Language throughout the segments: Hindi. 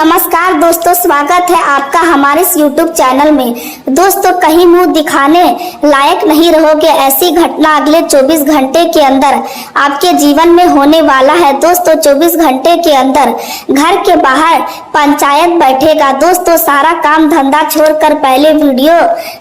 नमस्कार दोस्तों, स्वागत है आपका हमारे इस YouTube चैनल में। दोस्तों, कहीं मुंह दिखाने लायक नहीं रहोगे, ऐसी घटना अगले 24 घंटे के अंदर आपके जीवन में होने वाला है। दोस्तों, 24 घंटे के अंदर घर के बाहर पंचायत बैठेगा। दोस्तों, सारा काम धंधा छोड़कर पहले वीडियो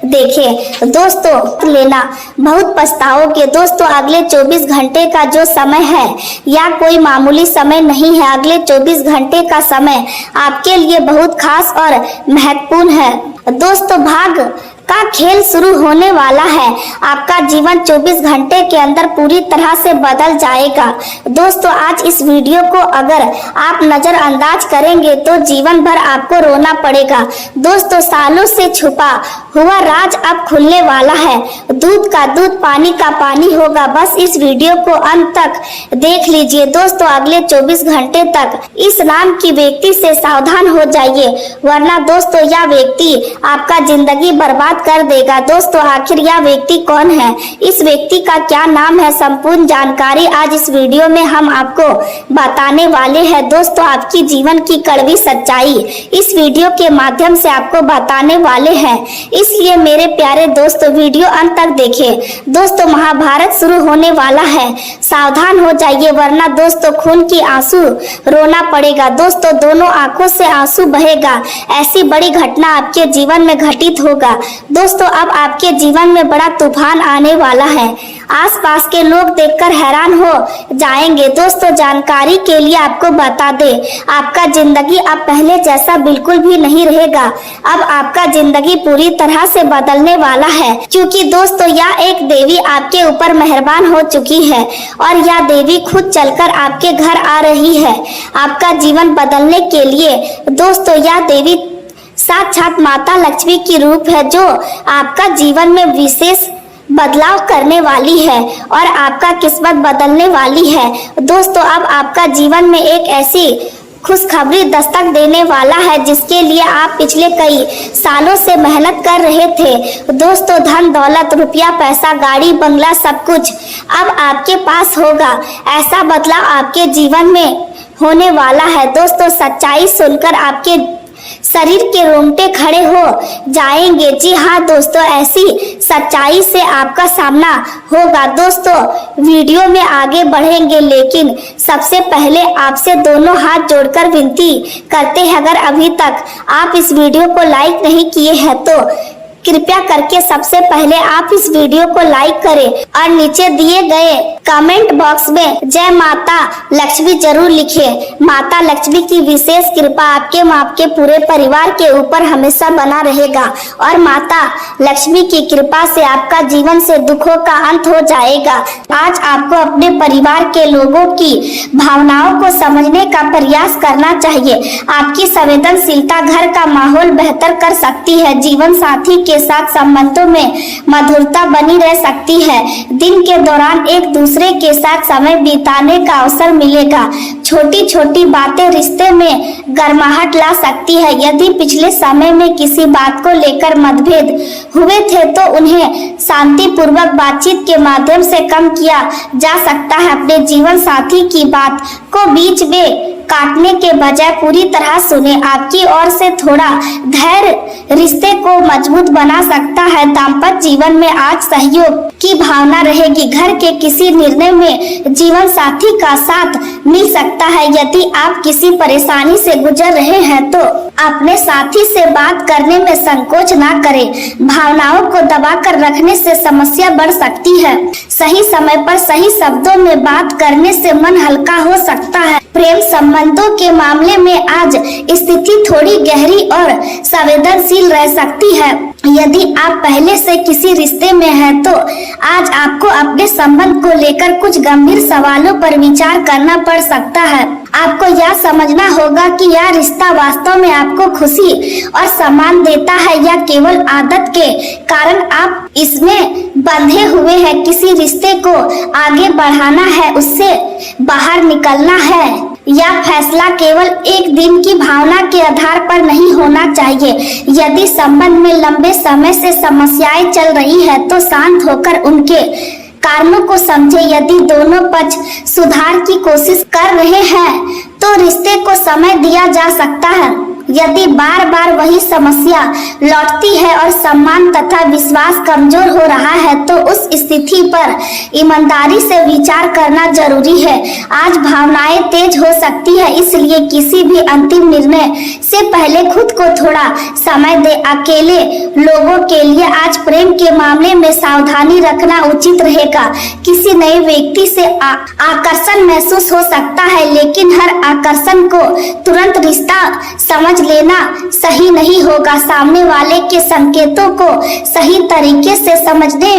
देखें। दोस्तों, लेना बहुत पछताओगे। दोस्तों, अगले 24 घंटे का जो समय है या कोई मामूली समय नहीं है। अगले 24 घंटे का समय आपके लिए बहुत खास और महत्वपूर्ण है। दोस्तों, भाग्य का खेल शुरू होने वाला है। आपका जीवन 24 घंटे के अंदर पूरी तरह से बदल जाएगा। दोस्तों, आज इस वीडियो को अगर आप नजरअंदाज करेंगे तो जीवन भर आपको रोना पड़ेगा। दोस्तों, सालों से छुपा हुआ राज अब खुलने वाला है। दूध का दूध, पानी का पानी होगा। बस इस वीडियो को अंत तक देख लीजिए। दोस्तों, अगले 24 घंटे तक इस नाम की व्यक्ति से सावधान हो जाइए, वरना दोस्तों यह व्यक्ति आपका जिंदगी बर्बाद कर देगा। दोस्तों, आखिर यह व्यक्ति कौन है, इस व्यक्ति का क्या नाम है, संपूर्ण जानकारी आज इस वीडियो में हम आपको बताने वाले हैं। दोस्तों, आपकी जीवन की कड़वी सच्चाई इस वीडियो के माध्यम से आपको बताने वाले हैं, इसलिए मेरे प्यारे दोस्तों वीडियो अंत तक देखें। दोस्तों, महाभारत शुरू होने वाला है, सावधान हो जाइए, वरना दोस्तों खून की आंसू रोना पड़ेगा। दोस्तों, दोनों आंखों से आंसू बहेगा। ऐसी बड़ी घटना आपके जीवन में घटित होगा। दोस्तों, अब आपके जीवन में बड़ा तूफान आने वाला है। आसपास के लोग देखकर हैरान हो जाएंगे। दोस्तों, जानकारी के लिए आपको बता दे, आपका जिंदगी अब पहले जैसा बिल्कुल भी नहीं रहेगा। अब आपका जिंदगी पूरी तरह से बदलने वाला है, क्योंकि दोस्तों यह एक देवी आपके ऊपर मेहरबान हो चुकी है और यह देवी खुद चलकर आपके घर आ रही है आपका जीवन बदलने के लिए। दोस्तों, यह देवी साक्षात माता लक्ष्मी की रूप है, जो आपका जीवन में विशेष बदलाव करने वाली है और आपका किस्मत बदलने वाली है। दोस्तों, अब आपका जीवन में एक ऐसी खुशखबरी दस्तक देने वाला है जिसके लिए आप पिछले कई सालों से मेहनत कर रहे थे। दोस्तों, धन दौलत, रुपया पैसा, गाड़ी बंगला, सब कुछ अब आपके पास होगा। ऐसा बदलाव आपके जीवन में होने वाला है। दोस्तों, सच्चाई सुनकर आपके शरीर के रोंगटे खड़े हो जाएंगे। जी हाँ दोस्तों, ऐसी सच्चाई से आपका सामना होगा। दोस्तों, वीडियो में आगे बढ़ेंगे, लेकिन सबसे पहले आपसे दोनों हाथ जोड़कर विनती करते हैं, अगर अभी तक आप इस वीडियो को लाइक नहीं किए हैं तो कृपया करके सबसे पहले आप इस वीडियो को लाइक करें और नीचे दिए गए कमेंट बॉक्स में जय माता लक्ष्मी जरूर लिखें। माता लक्ष्मी की विशेष कृपा आपके पूरे परिवार के ऊपर हमेशा बना रहेगा और माता लक्ष्मी की कृपा से आपका जीवन से दुखों का अंत हो जाएगा। आज आपको अपने परिवार के लोगों की भावनाओं को समझने का प्रयास करना चाहिए। आपकी संवेदनशीलता घर का माहौल बेहतर कर सकती है। जीवन साथी के साथ संबंधों में मधुरता बनी रह सकती है। दिन के दौरान एक दूसरे के साथ समय बिताने का अवसर मिलेगा। छोटी छोटी बातें रिश्ते में गर्माहट ला सकती है। यदि पिछले समय में किसी बात को लेकर मतभेद हुए थे तो उन्हें शांतिपूर्वक बातचीत के माध्यम से कम किया जा सकता है। अपने जीवन साथी की बात को बीच में काटने के बजाय पूरी तरह सुने। आपकी ओर से थोड़ा धैर्य रिश्ते को मजबूत बना सकता है। दाम्पत्य जीवन में आज सहयोग की भावना रहेगी। घर के किसी निर्णय में जीवन साथी का साथ मिल सकता है। यदि आप किसी परेशानी से गुजर रहे हैं तो अपने साथी से बात करने में संकोच ना करें। भावनाओं को दबाकर रखने से समस्या बढ़ सकती है। सही समय पर सही शब्दों में बात करने से मन हल्का हो सकता है। प्रेम संबंधों के मामले में आज स्थिति थोड़ी गहरी और संवेदनशील रह सकती है। यदि आप पहले से किसी रिश्ते में हैं तो आज आपको अपने संबंध को लेकर कुछ गंभीर सवालों पर विचार करना पड़ सकता है। आपको यह समझना होगा कि यह रिश्ता वास्तव में आपको खुशी और सम्मान देता है या केवल आदत के कारण आप इसमें बंधे हुए हैं। किसी रिश्ते को आगे बढ़ाना है, उससे बाहर निकलना है। यह फैसला केवल एक दिन की भावना के आधार पर नहीं होना चाहिए। यदि संबंध में लंबे समय से समस्याएं चल रही है तो शांत होकर उनके कारणों को समझे। यदि दोनों पक्ष सुधार की कोशिश कर रहे हैं तो रिश्ते को समय दिया जा सकता है। यदि बार बार वही समस्या लौटती है और सम्मान तथा विश्वास कमजोर हो रहा है तो उस स्थिति पर ईमानदारी से विचार करना जरूरी है। आज भावनाएं तेज हो सकती है, इसलिए किसी भी अंतिम निर्णय से पहले खुद को थोड़ा समय दे। अकेले लोगों के लिए आज प्रेम के मामले में सावधानी रखना उचित रहेगा। किसी नए व्यक्ति से आकर्षण महसूस हो सकता है, लेकिन हर आकर्षण को तुरंत रिश्ता समझ लेना सही नहीं होगा। सामने वाले के संकेतों को सही तरीके से समझने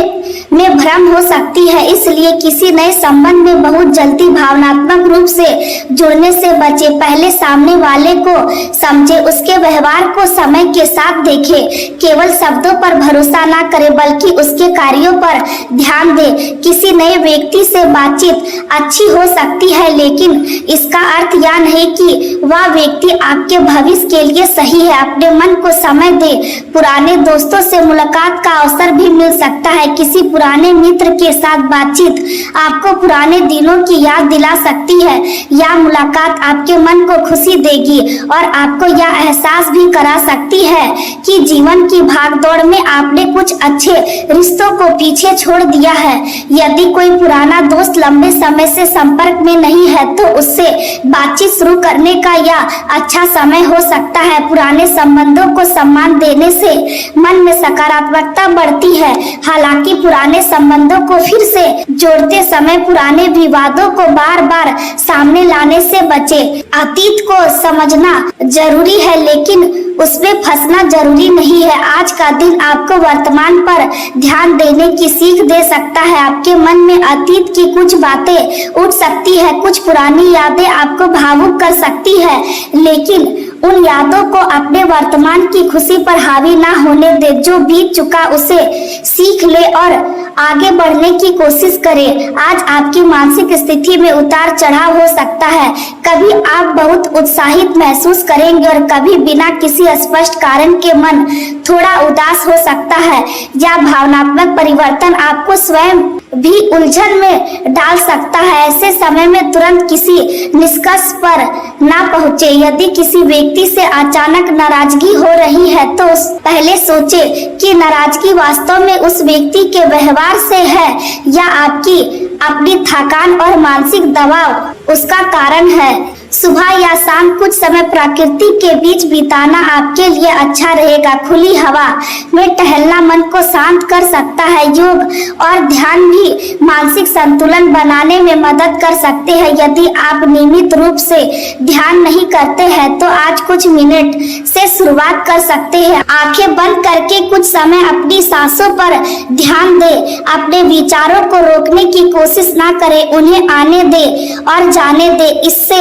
में भ्रम हो सकती है, इसलिए किसी नए संबंध में बहुत जल्दी भावनात्मक रूप से जुड़ने से बचे। पहले सामने वाले को समझे, उसके व्यवहार को समय के साथ देखे। केवल शब्दों पर भरोसा ना करे बल्कि उसके कार्यों पर ध्यान दे। किसी नए व्यक्ति से बातचीत अच्छी हो सकती है, लेकिन इसका अर्थ यह नहीं कि वह व्यक्ति आपके भविष्य के लिए सही है। अपने मन को समय दे। पुराने दोस्तों से मुलाकात का अवसर भी मिल सकता है। किसी पुराने मित्र के साथ बातचीत आपको पुराने दिनों की याद दिला सकती है। यह मुलाकात आपके मन को खुशी देगी और आपको यह एहसास भी करा सकती है कि जीवन की भागदौड़ में आपने कुछ अच्छे रिश्तों को पीछे छोड़ दिया है। यदि कोई पुराना दोस्त लंबे समय से संपर्क में नहीं है तो उससे बातचीत शुरू करने का यह अच्छा समय हो सकता है। पुराने संबंधों को सम्मान देने से मन में सकारात्मकता बढ़ती है। हालांकि पुराने संबंधों को फिर से जोड़ते समय पुराने विवादों को बार बार सामने लाने से बचे। अतीत को समझना जरूरी है, लेकिन उसमें फंसना जरूरी नहीं है। आज का दिन आपको वर्तमान पर ध्यान देने की सीख दे सकता है। आपके मन में अतीत की कुछ बातें उठ सकती है, कुछ पुरानी यादें आपको भावुक कर सकती है, लेकिन उन यादों को अपने वर्तमान की खुशी पर हावी ना होने दे। जो बीत चुका उसे सीख ले और आगे बढ़ने की कोशिश करें। आज आपकी मानसिक स्थिति में उतार चढ़ाव हो सकता है। कभी आप बहुत उत्साहित महसूस करेंगे और कभी बिना किसी स्पष्ट कारण के मन थोड़ा उदास हो सकता है। यह भावनात्मक परिवर्तन आपको स्वयं भी उलझन में डाल सकता है। ऐसे समय में तुरंत किसी निष्कर्ष पर ना पहुंचे। यदि किसी व्यक्ति से अचानक नाराजगी हो रही है तो पहले सोचे कि नाराजगी वास्तव में उस व्यक्ति के व्यवहार से है या आपकी अपनी थकान और मानसिक दबाव उसका कारण है। सुबह या शाम कुछ समय प्रकृति के बीच बिताना आपके लिए अच्छा रहेगा। खुली हवा में टहलना मन को शांत कर सकता है। योग और ध्यान भी मानसिक संतुलन बनाने में मदद कर सकते हैं। यदि आप नियमित रूप से ध्यान नहीं करते हैं तो आज कुछ मिनट से शुरुआत कर सकते हैं। आंखें बंद करके कुछ समय अपनी सांसों पर ध्यान दें। अपने विचारों को रोकने की कोशिश ना करें, उन्हें आने दें और जाने दें। इससे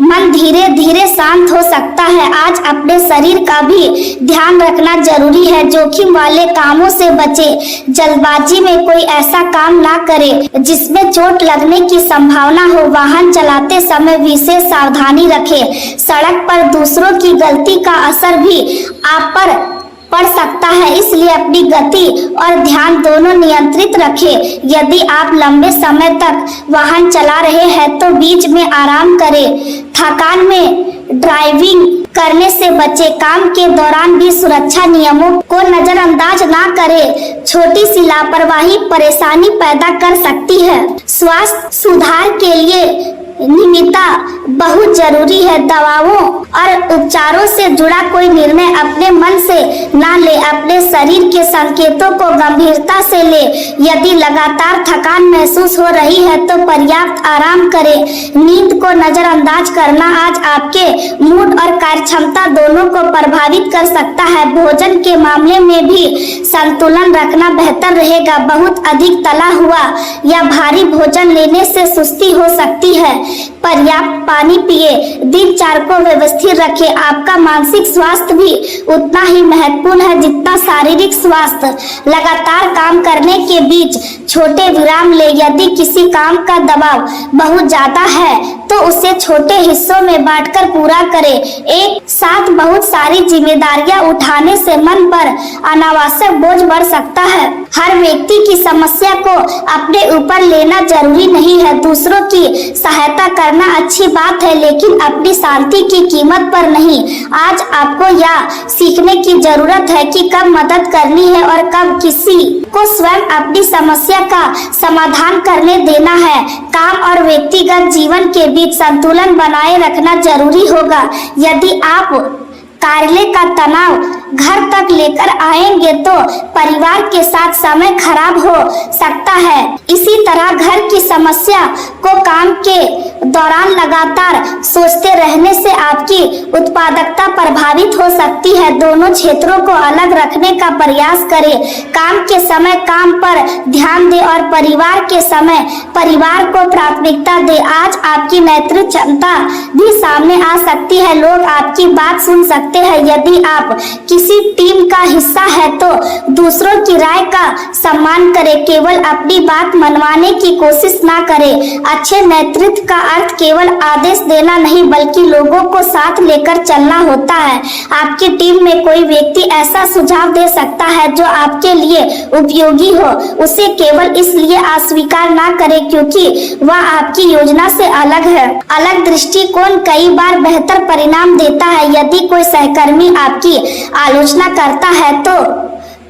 मन धीरे धीरे शांत हो सकता है। आज अपने शरीर का भी ध्यान रखना जरूरी है। जोखिम वाले कामों से बचें। जल्दबाजी में कोई ऐसा काम ना करें जिसमें चोट लगने की संभावना हो। वाहन चलाते समय विशेष सावधानी रखें। सड़क पर दूसरों की गलती का असर भी आप पर पड़ सकता है, इसलिए अपनी गति और ध्यान दोनों नियंत्रित रखें। यदि आप लंबे समय तक वाहन चला रहे हैं तो बीच में आराम करें। थकान में ड्राइविंग करने से बचे। काम के दौरान भी सुरक्षा नियमों को नजरअंदाज ना करें। छोटी सी लापरवाही परेशानी पैदा कर सकती है। स्वास्थ्य सुधार के लिए नियमितता बहुत जरूरी है। दवाओं और उपचारों से जुड़ा कोई निर्णय अपने मन से ना ले। अपने शरीर के संकेतों को गंभीरता से ले। यदि लगातार थकान महसूस हो रही है तो पर्याप्त आराम करें। नींद को नजरअंदाज करना आज आपके मूड और कार्यक्षमता दोनों को प्रभावित कर सकता है। भोजन के मामले में भी संतुलन रखना बेहतर रहेगा। बहुत अधिक तला हुआ या भारी भोजन लेने से सुस्ती हो सकती है। पर्याप्त पानी पिए। दिनचर्या को व्यवस्थित रखें। आपका मानसिक स्वास्थ्य भी उतना ही महत्वपूर्ण है जितना शारीरिक स्वास्थ्य। लगातार काम करने के बीच छोटे विराम ले। यदि किसी काम का दबाव बहुत ज्यादा है तो उसे छोटे हिस्सों में बांटकर पूरा करें। एक साथ बहुत सारी जिम्मेदारियां उठाने से मन पर अनावश्यक बोझ बढ़ सकता है। हर व्यक्ति की समस्या को अपने ऊपर लेना जरूरी नहीं है। दूसरों की सहायता करना अच्छी बात है, लेकिन अपनी शांति की कीमत पर नहीं। आज आपको यह सीखने की जरूरत है कि कब मदद करनी है और कब किसी को स्वयं अपनी समस्या का समाधान करने देना है। काम और व्यक्तिगत जीवन के बीच संतुलन बनाए रखना जरूरी होगा। यदि आप कार्यालय का तनाव घर तक लेकर आएंगे तो परिवार के साथ समय खराब हो सकता है। इसी तरह घर की समस्या को काम के दौरान लगातार सोचते रहने से आपकी उत्पादकता प्रभावित हो सकती है। दोनों क्षेत्रों को अलग रखने का प्रयास करें। काम के समय काम पर ध्यान दें और परिवार के समय परिवार को प्राथमिकता दें। आज आपकी नेतृत्व क्षमता भी सामने आ सकती है। लोग आपकी बात सुन सकते हैं। यदि आप किसी टीम का हिस्सा है तो दूसरों की राय का सम्मान करें, केवल अपनी बात मनवाने की कोशिश ना करें। अच्छे नेतृत्व का अर्थ केवल आदेश देना नहीं बल्कि लोगों को साथ लेकर चलना होता है। आपकी टीम में कोई व्यक्ति ऐसा सुझाव दे सकता है जो आपके लिए उपयोगी हो, उसे केवल इसलिए अस्वीकार ना करें क्योंकि वह आपकी योजना से अलग है। अलग दृष्टिकोण कई बार बेहतर परिणाम देता है। यदि कोई सहकर्मी आपकी आलोचना करता है तो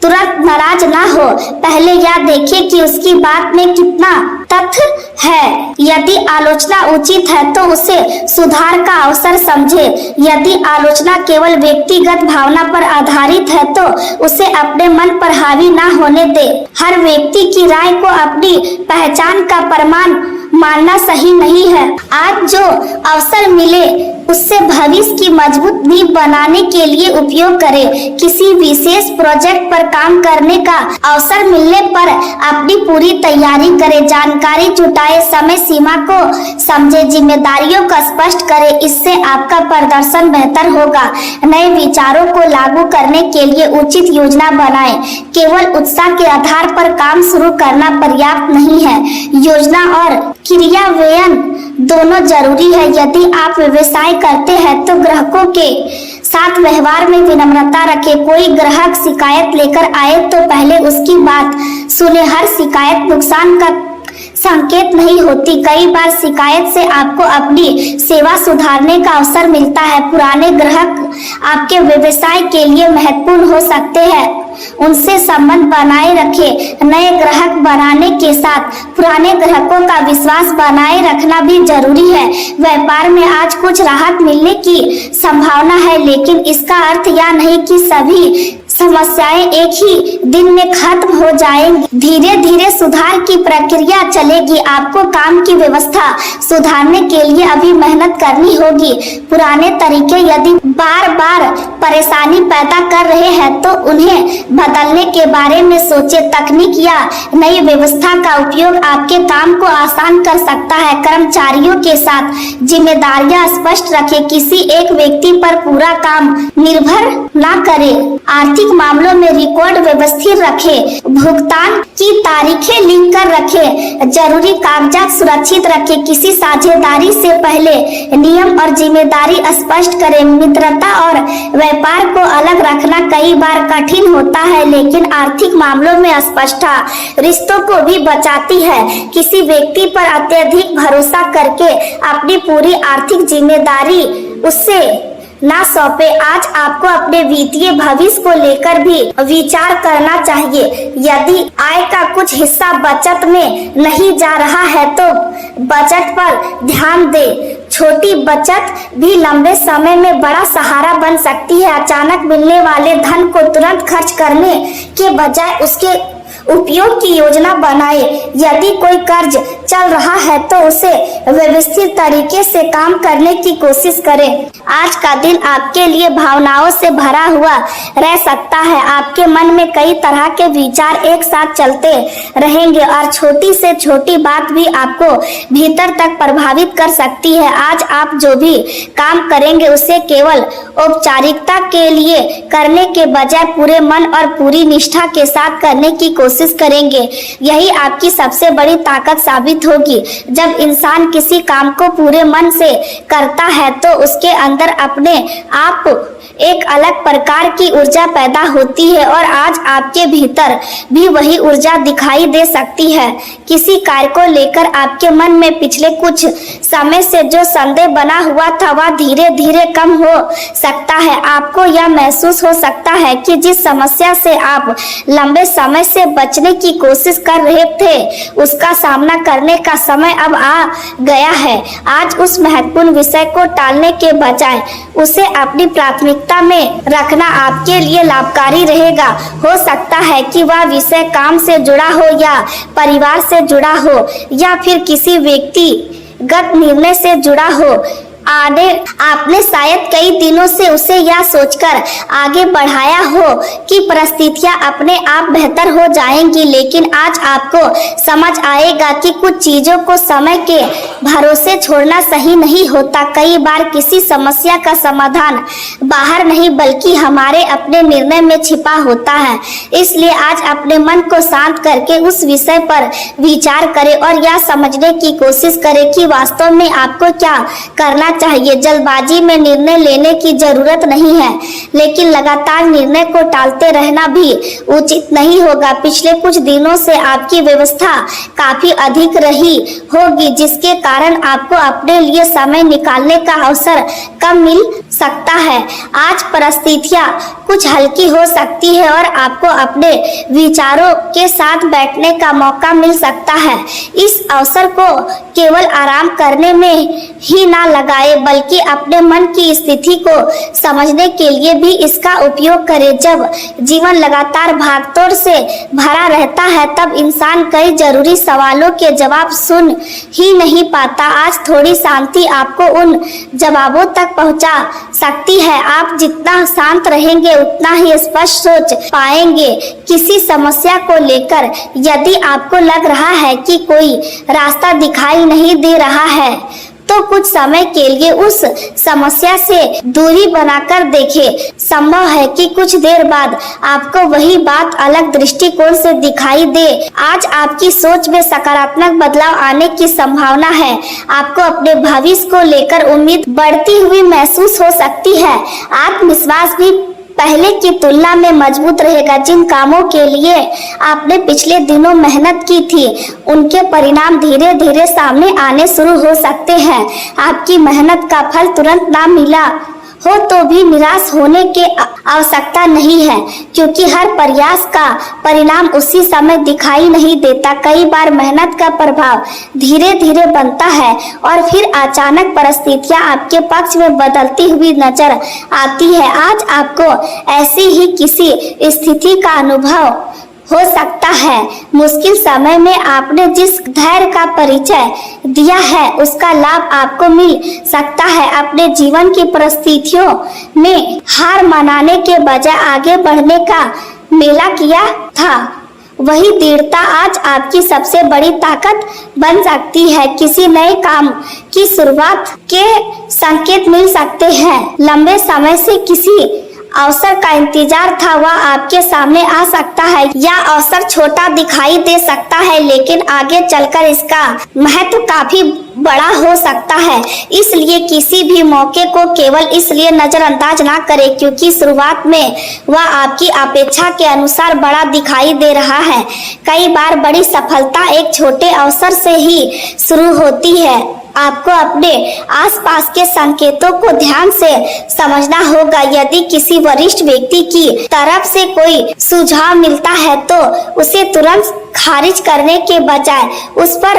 तुरंत नाराज ना हो। पहले यह देखें कि उसकी बात में कितना तथ्य है। यदि आलोचना उचित है तो उसे सुधार का अवसर समझे। यदि आलोचना केवल व्यक्तिगत भावना पर आधारित है तो उसे अपने मन पर हावी ना होने दे। हर व्यक्ति की राय को अपनी पहचान का प्रमाण मानना सही नहीं है। आज जो अवसर मिले उससे भविष्य की मजबूत नींव बनाने के लिए उपयोग करें। किसी विशेष प्रोजेक्ट पर काम करने का अवसर मिलने पर अपनी पूरी तैयारी करें। जानकारी जुटाए, समय सीमा को समझे, जिम्मेदारियों को स्पष्ट करें। इससे आपका प्रदर्शन बेहतर होगा। नए विचारों को लागू करने के लिए उचित योजना बनाएं। केवल उत्साह के आधार पर काम शुरू करना पर्याप्त नहीं है। योजना और क्रियान्वयन दोनों जरूरी है। यदि आप व्यवसाय करते हैं तो ग्राहकों के साथ व्यवहार में विनम्रता रखें। कोई ग्राहक शिकायत लेकर आए तो पहले उसकी बात सुने। हर शिकायत नुकसान का संकेत नहीं होती। कई बार शिकायत से आपको अपनी सेवा सुधारने का अवसर मिलता है। पुराने ग्राहक आपके व्यवसाय के लिए महत्वपूर्ण हो सकते हैं, उनसे संबंध बनाए रखें। नए ग्राहक बनाने के साथ पुराने ग्राहकों का विश्वास बनाए रखना भी जरूरी है। व्यापार में आज कुछ राहत मिलने की संभावना है, लेकिन इसका अर्थ यह नहीं कि सभी समस्याएं एक ही दिन में खत्म हो जाएंगी। धीरे धीरे सुधार की प्रक्रिया चलेगी। आपको काम की व्यवस्था सुधारने के लिए अभी मेहनत करनी होगी। पुराने तरीके यदि बार बार परेशानी पैदा कर रहे हैं तो उन्हें बदलने के बारे में सोचें। तकनीक या नई व्यवस्था का उपयोग आपके काम को आसान कर सकता है। कर्मचारियों के साथ जिम्मेदारियां स्पष्ट रखें। किसी एक व्यक्ति पर पूरा काम निर्भर ना करें। आर्थिक मामलों में रिकॉर्ड व्यवस्थित रखें। भुगतान की तारीखें लिख कर रखें। जरूरी कागजात सुरक्षित रखें। किसी साझेदारी से पहले नियम और जिम्मेदारी स्पष्ट करें। मित्रता और व्यापार को अलग रखना कई बार कठिन होता है, लेकिन आर्थिक मामलों में स्पष्टता रिश्तों को भी बचाती है। किसी व्यक्ति पर अत्यधिक भरोसा करके अपनी पूरी आर्थिक जिम्मेदारी उससे ना सौंपे। आज आपको अपने वित्तीय भविष्य को लेकर भी विचार करना चाहिए। यदि आय का कुछ हिस्सा बचत में नहीं जा रहा है तो बचत पर ध्यान दें। छोटी बचत भी लंबे समय में बड़ा सहारा बन सकती है। अचानक मिलने वाले धन को तुरंत खर्च करने के बजाय उसके उपयोग की योजना बनाए। यदि कोई कर्ज चल रहा है तो उसे व्यवस्थित तरीके से काम करने की कोशिश करें। आज का दिन आपके लिए भावनाओं से भरा हुआ रह सकता है। आपके मन में कई तरह के विचार एक साथ चलते रहेंगे और छोटी से छोटी बात भी आपको भीतर तक प्रभावित कर सकती है। आज आप जो भी काम करेंगे उसे केवल औपचारिकता के लिए करने के बजाय पूरे मन और पूरी निष्ठा के साथ करने की कोशिश करेंगे। यही आपकी सबसे बड़ी ताकत साबित साबित होगी। जब इंसान किसी काम को पूरे मन से करता है तो उसके अंदर अपने आप एक अलग प्रकार की ऊर्जा पैदा होती है और आज आपके भीतर भी वही ऊर्जा दिखाई दे सकती है। किसी कार्य को लेकर आपके मन में पिछले कुछ समय से जो संदेह बना हुआ था वह धीरे धीरे कम हो सकता है। आपको यह महसूस हो सकता है कि जिस समस्या से आप लंबे समय से बचने की कोशिश कर रहे थे उसका सामना करने का समय अब आ गया है। आज उस महत्वपूर्ण विषय को टालने के बजाय उसे अपनी प्राथमिकता में रखना आपके लिए लाभकारी रहेगा। हो सकता है कि वह विषय काम से जुड़ा हो या परिवार से जुड़ा हो या फिर किसी व्यक्तिगत निर्णय से जुड़ा हो। आपने शायद कई दिनों से उसे यह सोचकर आगे बढ़ाया हो कि परिस्थितियां अपने आप बेहतर हो जाएंगी, लेकिन आज आपको समझ आएगा कि कुछ चीजों को समय के भरोसे छोड़ना सही नहीं होता। कई बार किसी समस्या का समाधान बाहर नहीं बल्कि हमारे अपने निर्णय में छिपा होता है। इसलिए आज अपने मन को शांत करके उस विषय पर विचार करें और यह समझने की कोशिश करें कि वास्तव में आपको क्या करना चाहिए। जल्दबाजी में निर्णय लेने की जरूरत नहीं है, लेकिन लगातार निर्णय को टालते रहना भी उचित नहीं होगा। पिछले कुछ दिनों से आपकी व्यवस्था काफी अधिक रही होगी, जिसके कारण आपको अपने लिए समय निकालने का अवसर कम मिल सकता है। आज परिस्थितियां कुछ हल्की हो सकती है और आपको अपने विचारों के साथ बैठने का मौका मिल सकता है। इस अवसर को केवल आराम करने में ही ना लगाए बल्कि अपने मन की स्थिति को समझने के लिए भी इसका उपयोग करें। जब जीवन लगातार भागदौड़ से भरा रहता है तब इंसान कई जरूरी सवालों के जवाब सुन ही नहीं पाता। आज थोड़ी शांति आपको उन जवाबों तक पहुंचा सकती है। आप जितना शांत रहेंगे उतना ही स्पष्ट सोच पाएंगे। किसी समस्या को लेकर यदि आपको लग रहा है कि कोई रास्ता दिखाई नहीं दे रहा है तो कुछ समय के लिए उस समस्या से दूरी बनाकर देखें। संभव है कि कुछ देर बाद आपको वही बात अलग दृष्टिकोण से दिखाई दे। आज आपकी सोच में सकारात्मक बदलाव आने की संभावना है। आपको अपने भविष्य को लेकर उम्मीद बढ़ती हुई महसूस हो सकती है। आत्मविश्वास भी पहले की तुलना में मजबूत रहेगा। जिन कामों के लिए आपने पिछले दिनों मेहनत की थी उनके परिणाम धीरे धीरे सामने आने शुरू हो सकते हैं। आपकी मेहनत का फल तुरंत ना मिला हो तो भी निराश होने की आवश्यकता नहीं है, क्योंकि हर प्रयास का परिणाम उसी समय दिखाई नहीं देता। कई बार मेहनत का प्रभाव धीरे धीरे बनता है और फिर अचानक परिस्थितियां आपके पक्ष में बदलती हुई नजर आती है। आज आपको ऐसी ही किसी स्थिति का अनुभव हो सकता है। मुश्किल समय में आपने जिस धैर्य का परिचय दिया है उसका लाभ आपको मिल सकता है। अपने जीवन की परिस्थितियों में हार मानने के बजाय आगे बढ़ने का मेला किया था, वही दृढ़ता आज आपकी सबसे बड़ी ताकत बन सकती है। किसी नए काम की शुरुआत के संकेत मिल सकते हैं। लंबे समय से किसी अवसर का इंतजार था वह आपके सामने आ सकता है। यह अवसर छोटा दिखाई दे सकता है लेकिन आगे चलकर इसका महत्व काफी बड़ा हो सकता है। इसलिए किसी भी मौके को केवल इसलिए नजरअंदाज ना करें क्योंकि शुरुआत में वह आपकी अपेक्षा के अनुसार बड़ा दिखाई दे रहा है। कई बार बड़ी सफलता एक छोटे अवसर से ही शुरू होती है। आपको अपने आसपास के संकेतों को ध्यान से समझना होगा। यदि किसी वरिष्ठ व्यक्ति की तरफ से कोई सुझाव मिलता है तो उसे तुरंत खारिज करने के बजाय उस पर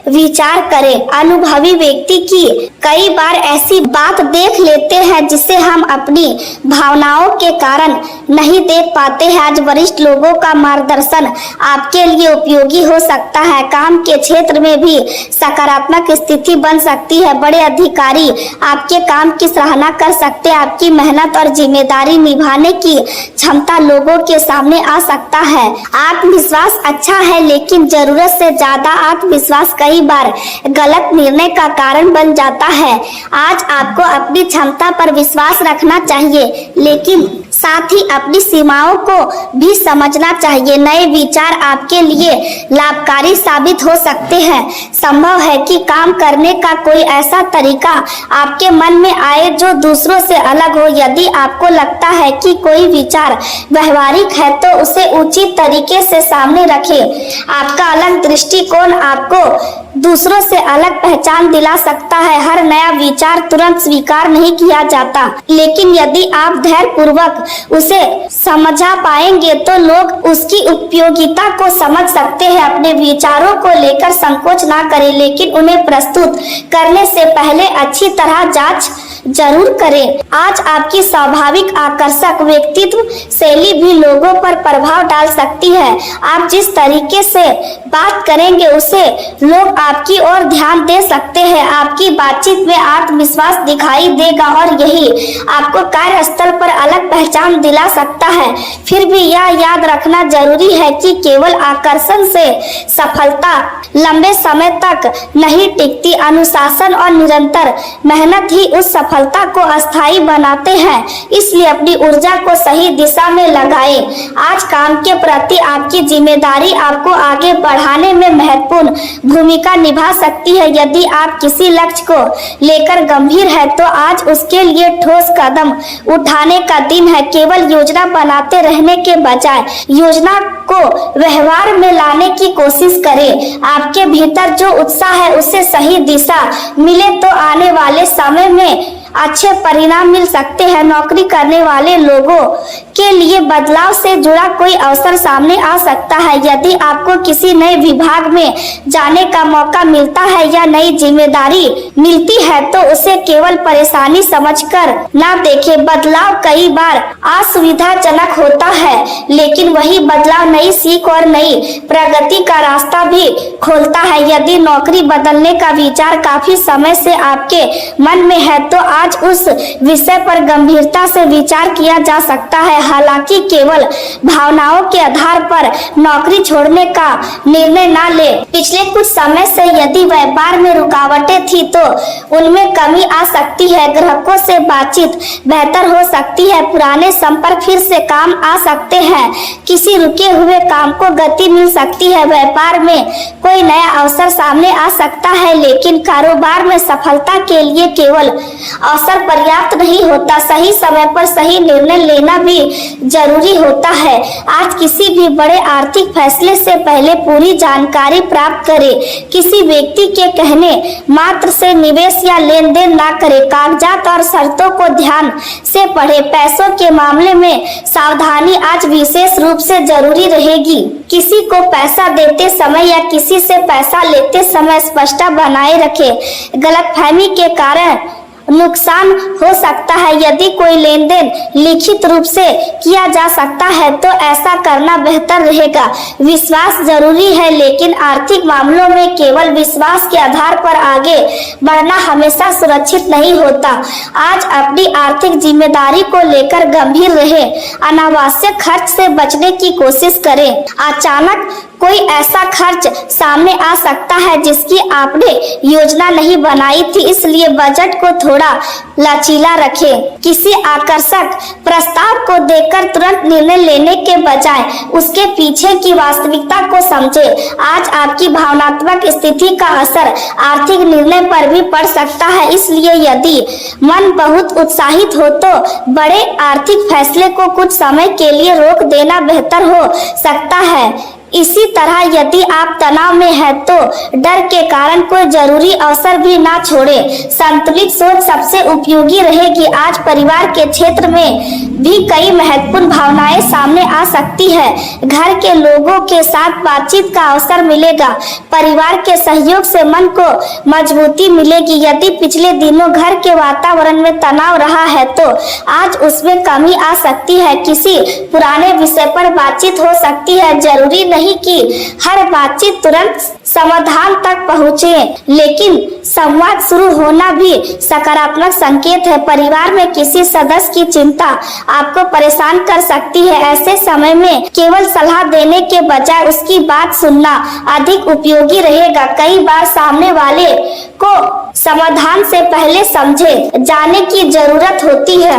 विचार करें। अनुभवी व्यक्ति की कई बार ऐसी बात देख लेते हैं जिसे हम अपनी भावनाओं के कारण नहीं देख पाते हैं। आज वरिष्ठ लोगों का मार्गदर्शन आपके लिए उपयोगी हो सकता है। काम के क्षेत्र में भी सकारात्मक स्थिति बन सकती है। बड़े अधिकारी आपके काम की सराहना कर सकते हैं। आपकी मेहनत और जिम्मेदारी निभाने की क्षमता लोगों के सामने आ सकता है। आत्मविश्वास अच्छा है लेकिन जरूरत से ज्यादा आत्मविश्वास कई बार गलत निर्णय का कारण बन जाता है। आज आपको अपनी क्षमता पर विश्वास रखना चाहिए लेकिन साथ ही अपनी सीमाओं को भी समझना चाहिए। नए विचार आपके लिए लाभकारी साबित हो सकते हैं। संभव है कि काम करने का कोई ऐसा तरीका आपके मन में आए जो दूसरों से अलग हो। यदि आपको लगता है कि कोई विचार व्यवहारिक है तो उसे उचित तरीके से सामने रखें। आपका अलग दृष्टिकोण आपको दूसरों से अलग पहचान दिला सकता है। हर नया विचार तुरंत स्वीकार नहीं किया जाता, लेकिन यदि आप धैर्य पूर्वक उसे समझा पाएंगे तो लोग उसकी उपयोगिता को समझ सकते हैं। अपने विचारों को लेकर संकोच ना करें, लेकिन उन्हें प्रस्तुत करने से पहले अच्छी तरह जांच जरूर करें। आज आपकी स्वाभाविक आकर्षक व्यक्तित्व शैली भी लोगों पर प्रभाव डाल सकती है। आप जिस तरीके से बात करेंगे उसे लोग आपकी ओर ध्यान दे सकते हैं। आपकी बातचीत में आत्मविश्वास दिखाई देगा और यही आपको कार्यस्थल पर अलग पहचान दिला सकता है। फिर भी यह याद रखना जरूरी है कि केवल आकर्षण से सफलता लंबे समय तक नहीं टिकती। अनुशासन और निरंतर मेहनत ही उस सफलता को अस्थायी बनाते हैं। इसलिए अपनी ऊर्जा को सही दिशा में लगाएं। आज काम के प्रति आपकी जिम्मेदारी आपको आगे बढ़ाने में महत्वपूर्ण भूमिका निभा सकती है। यदि आप किसी लक्ष्य को लेकर गंभीर है तो आज उसके लिए ठोस कदम उठाने का दिन है। केवल योजना बनाते रहने के बजाय योजना को व्यवहार में लाने की कोशिश करें। आपके भीतर जो उत्साह है उसे सही दिशा मिले तो आने वाले समय में अच्छे परिणाम मिल सकते हैं। नौकरी करने वाले लोगों के लिए बदलाव से जुड़ा कोई अवसर सामने आ सकता है। यदि आपको किसी नए विभाग में जाने का मौका मिलता है या नई जिम्मेदारी मिलती है तो उसे केवल परेशानी समझकर ना देखें। बदलाव कई बार असुविधाजनक होता है, लेकिन वही बदलाव नई सीख और नई प्रगति का रास्ता भी खोलता है। यदि नौकरी बदलने का विचार काफी समय से आपके मन में है तो आज उस विषय पर गंभीरता से विचार किया जा सकता है। हालांकि केवल भावनाओं के आधार पर नौकरी छोड़ने का निर्णय ना ले। पिछले कुछ समय से यदि व्यापार में रुकावटें थी तो उनमें कमी आ सकती है। ग्राहकों से बातचीत बेहतर हो सकती है। पुराने संपर्क फिर से काम आ सकते हैं। किसी रुके हुए काम को गति मिल सकती है। व्यापार में कोई नया अवसर सामने आ सकता है, लेकिन कारोबार में सफलता के लिए केवल अवसर पर्याप्त नहीं होता। सही समय पर सही निर्णय लेना भी जरूरी होता है। आज किसी भी बड़े आर्थिक फैसले से पहले पूरी जानकारी प्राप्त करें। किसी व्यक्ति के कहने मात्र से निवेश या लेन देन ना करें। कागजात और शर्तों को ध्यान से पढ़ें। पैसों के मामले में सावधानी आज विशेष रूप से जरूरी रहेगी। किसी को पैसा देते समय या किसी से पैसा लेते समय स्पष्टता बनाए रखें। गलतफहमी के कारण नुकसान हो सकता है। यदि कोई लेन देन लिखित रूप से किया जा सकता है तो ऐसा करना बेहतर रहेगा। विश्वास जरूरी है, लेकिन आर्थिक मामलों में केवल विश्वास के आधार पर आगे बढ़ना हमेशा सुरक्षित नहीं होता। आज अपनी आर्थिक जिम्मेदारी को लेकर गंभीर रहे। अनावश्यक खर्च से बचने की कोशिश करें। अचानक कोई ऐसा खर्च सामने आ सकता है जिसकी आपने योजना नहीं बनाई थी, इसलिए बजट को थोड़ा लचीला रखें। किसी आकर्षक प्रस्ताव को देखकर तुरंत निर्णय लेने के बजाय उसके पीछे की वास्तविकता को समझें। आज आपकी भावनात्मक स्थिति का असर आर्थिक निर्णय पर भी पड़ सकता है, इसलिए यदि मन बहुत उत्साहित हो तो बड़े आर्थिक फैसले को कुछ समय के लिए रोक देना बेहतर हो सकता है। इसी तरह यदि आप तनाव में हैं तो डर के कारण कोई जरूरी अवसर भी ना छोड़ें। संतुलित सोच सबसे उपयोगी रहेगी। आज परिवार के क्षेत्र में भी कई महत्वपूर्ण भावनाएं सामने आ सकती है। घर के लोगों के साथ बातचीत का अवसर मिलेगा। परिवार के सहयोग से मन को मजबूती मिलेगी। यदि पिछले दिनों घर के वातावरण में तनाव रहा है तो आज उसमें कमी आ सकती है। किसी पुराने विषय पर बातचीत हो सकती है। जरूरी नहीं कि हर बातचीत तुरंत समाधान तक पहुंचे, लेकिन संवाद शुरू होना भी सकारात्मक संकेत है। परिवार में किसी सदस्य की चिंता आपको परेशान कर सकती है। ऐसे समय में केवल सलाह देने के बजाय उसकी बात सुनना अधिक उपयोगी रहेगा। कई बार सामने वाले को समाधान से पहले समझे जाने की जरूरत होती है।